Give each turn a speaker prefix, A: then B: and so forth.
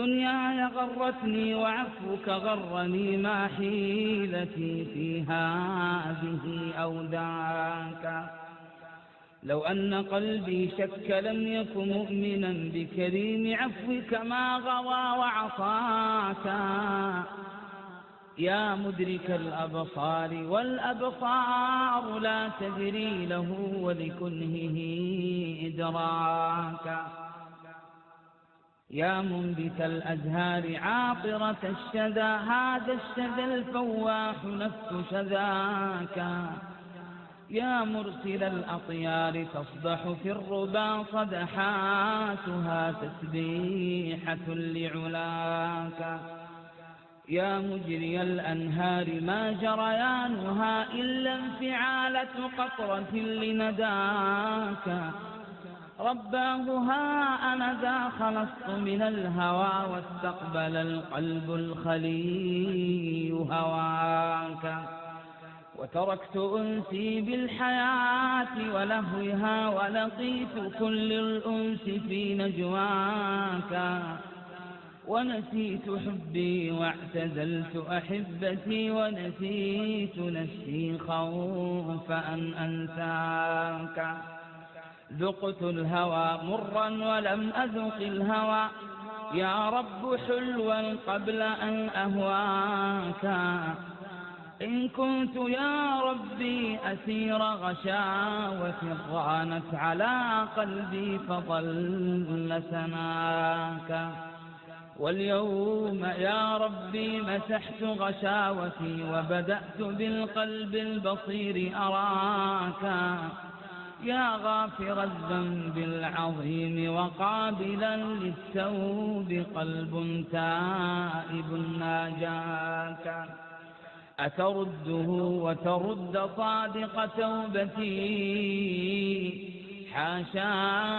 A: دنياي غرتني وعفوك غرني، ما حيلتي في هذه أو ذاك. لو أن قلبي شك لم يكن مؤمنا بكريم عفوك ما غوى وعصاك. يا مدرك الأبصار والأبصار لا تدري له ولكنهه إدراكا. يا منبت الأزهار عاطرة الشذا، هذا الشذا الفواح نفس شذاك. يا مرسل الأطيار تصدح في الربا صدحاتها تسبيحة لعلاك. يا مجري الأنهار ما جريانها إلا انفعالة قطرة لنداك. رباه ها أنا ذا خلصت من الهوى واستقبل القلب الخلي هواك. وتركت أنسي بالحياة ولهوها ولقيت كل الأنس في نجواك. ونسيت حبي واعتزلت أحبتي ونسيت نفسي خوف أن أنساك. ذقت الهوى مرا ولم أذق الهوى يا رب حلوا قبل أن أهواك. إن كنت يا ربي أسير غشاوة غانت على قلبي فضل سماك. واليوم يا ربي مسحت غشاوتي وبدأت بالقلب البصير أراك. يا غافر الذنب العظيم وقابلا للتوب قلب تائب ناجاك. أترده وترد صادق توبتي حاشاك.